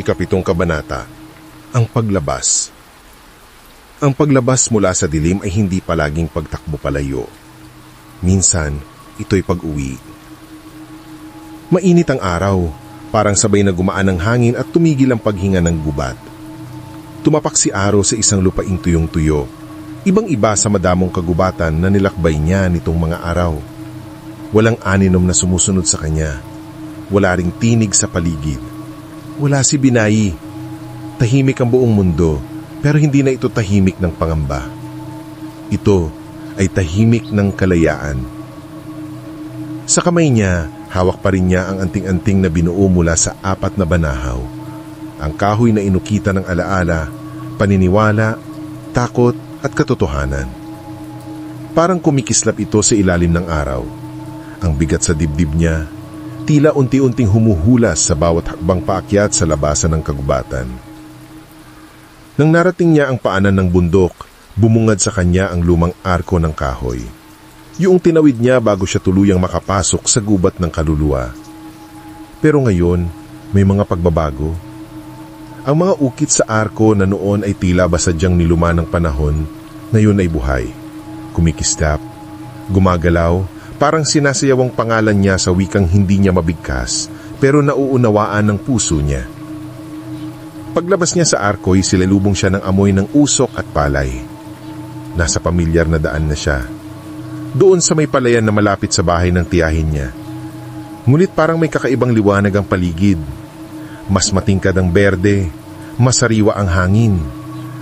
Ikapitong kabanata, ang paglabas. Ang paglabas mula sa dilim ay hindi palaging pagtakbo palayo. Minsan, ito'y pag-uwi. Mainit ang araw, parang sabay na gumaan ang hangin at tumigil ang paghinga ng gubat. Tumapak si Aro sa isang lupaing tuyong-tuyo, ibang-iba sa madamong kagubatan na nilakbay niya nitong mga araw. Walang aninom na sumusunod sa kanya. Wala ring tinig sa paligid. Wala si Binayi. Tahimik ang buong mundo, pero hindi na ito tahimik ng pangamba. Ito ay tahimik ng kalayaan. Sa kamay niya, hawak pa rin niya ang anting-anting na binuo mula sa 4 na banahaw. Ang kahoy na inukita ng alaala, paniniwala, takot at katotohanan. Parang kumikislap ito sa ilalim ng araw. Ang bigat sa dibdib niya, tila unti-unting humuhulas sa bawat hakbang paakyat sa labasan ng kagubatan. Nang narating niya ang paanan ng bundok, bumungad sa kanya ang lumang arko ng kahoy. Yung tinawid niya bago siya tuluyang makapasok sa gubat ng kaluluwa. Pero ngayon, may mga pagbabago. Ang mga ukit sa arko na noon ay tila basadyang niluma ng panahon, ngayon ay buhay. Kumikislap, gumagalaw, parang sinasayawang pangalan niya sa wikang hindi niya mabigkas, pero nauunawaan ng puso niya. Paglabas niya sa arko'y silalubong siya ng amoy ng usok at palay. Nasa pamilyar na daan na siya. Doon sa may palayan na malapit sa bahay ng tiyahin niya. Ngunit parang may kakaibang liwanag ang paligid. Mas matingkad ang berde, masariwa ang hangin,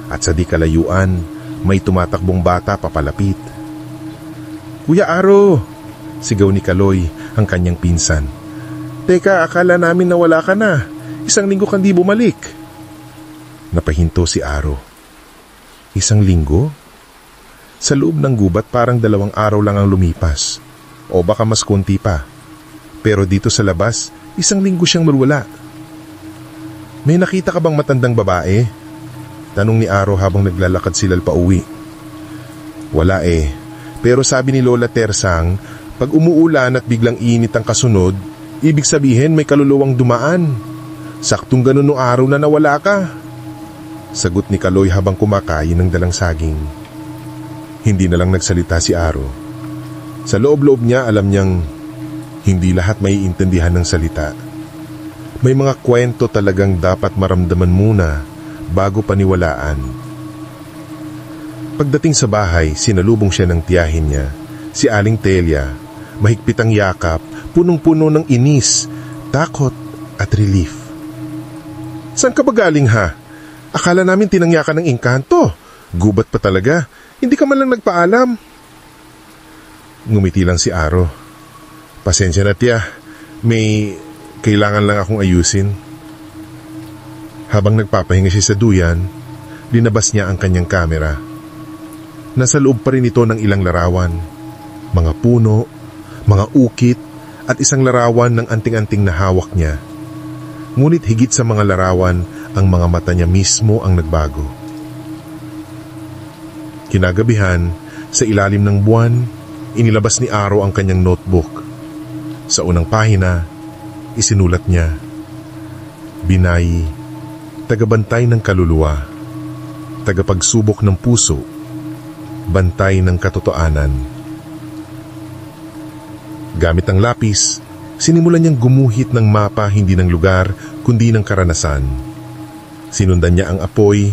at sa di kalayuan, may tumatakbong bata papalapit. "Kuya Aro!" sigaw ni Kaloy, ang kanyang pinsan. "Teka, akala namin nawala ka na. 1 linggo kang di bumalik." Napahinto si Aro. 1 linggo? Sa loob ng gubat parang 2 araw lang ang lumipas. O baka mas konti pa. Pero dito sa labas, 1 linggo siyang malwala. "May nakita ka bang matandang babae?" tanong ni Aro habang naglalakad sila pauwi. "Wala eh. Pero sabi ni Lola Tersang, pag umuulan at biglang init ang kasunod, ibig sabihin may kaluluwang dumaan. Saktong ganun nung araw na nawala ka." Sagot ni Kaloy habang kumakain ng dalang saging. Hindi na lang nagsalita si Aro. Sa loob-loob niya alam niyang hindi lahat maiintindihan ng salita. May mga kwento talagang dapat maramdaman muna bago paniwalaan. Pagdating sa bahay, sinalubong siya ng tiyahin niya, si Aling Telia, mahigpit ang yakap, punong-puno ng inis, takot at relief. "Saan ka ba galing ha? Akala namin tinangyakan ng engkanto. Gubat pa talaga. Hindi ka man lang nagpaalam." Ngumiti lang si Aro. "Pasensya na tiya, may kailangan lang akong ayusin." Habang nagpapahinga siya sa duyan, linabas niya ang kanyang kamera. Nasa loob pa rin ito ng ilang larawan. Mga puno, mga ukit, at isang larawan ng anting-anting na hawak niya. Ngunit higit sa mga larawan, ang mga mata niya mismo ang nagbago. Kinagabihan, sa ilalim ng buwan, inilabas ni Aro ang kanyang notebook. Sa unang pahina, isinulat niya, "Binayi, tagabantay ng kaluluwa, tagapagsubok ng puso, bantay ng katotohanan." Gamit ang lapis, sinimulan niyang gumuhit ng mapa hindi ng lugar kundi ng karanasan. Sinundan niya ang apoy,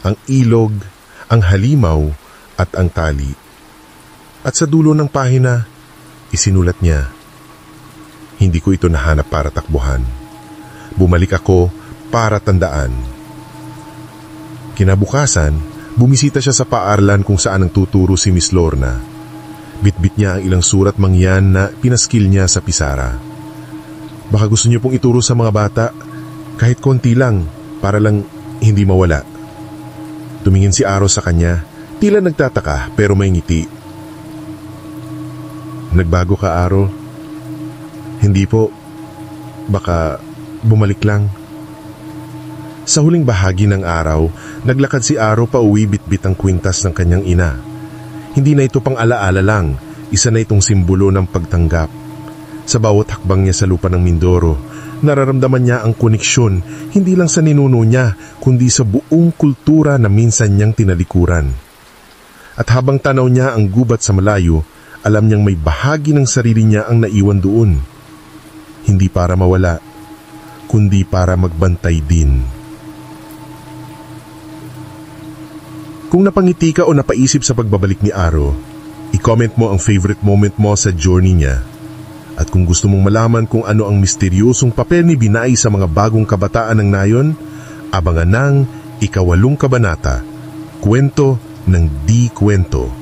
ang ilog, ang halimaw at ang tali. At sa dulo ng pahina, isinulat niya, "Hindi ko ito nahanap para takbuhan. Bumalik ako para tandaan." Kinabukasan, bumisita siya sa paaralan kung saan ang tuturo si Miss Lorna. Bitbit niya ang ilang surat mangyan na pinaskil niya sa pisara. "Baka gusto niyo pong ituro sa mga bata, kahit konti lang, para lang hindi mawala." Tumingin si Aro sa kanya, tila nagtataka pero may ngiti. "Nagbago ka, Aro?" "Hindi po. Baka bumalik lang." Sa huling bahagi ng araw, naglakad si Aro pauwi bitbit ang kwintas ng kanyang ina. Hindi na ito pang alaala lang, isa na itong simbolo ng pagtanggap. Sa bawat hakbang niya sa lupa ng Mindoro, Nararamdaman niya ang koneksyon, hindi lang sa ninuno niya, kundi sa buong kultura na minsan niyang tinalikuran. At habang tanaw niya ang gubat sa malayo, alam niyang may bahagi ng sarili niya ang naiwan doon. Hindi para mawala, kundi para magbantay din. Kung napangiti ka o napaisip sa pagbabalik ni Aro, i-comment mo ang favorite moment mo sa journey niya. At kung gusto mong malaman kung ano ang misteryosong papel ni Binay sa mga bagong kabataan ng nayon, abangan ng ika-8 kabanata, Kwento ng Di Kwento.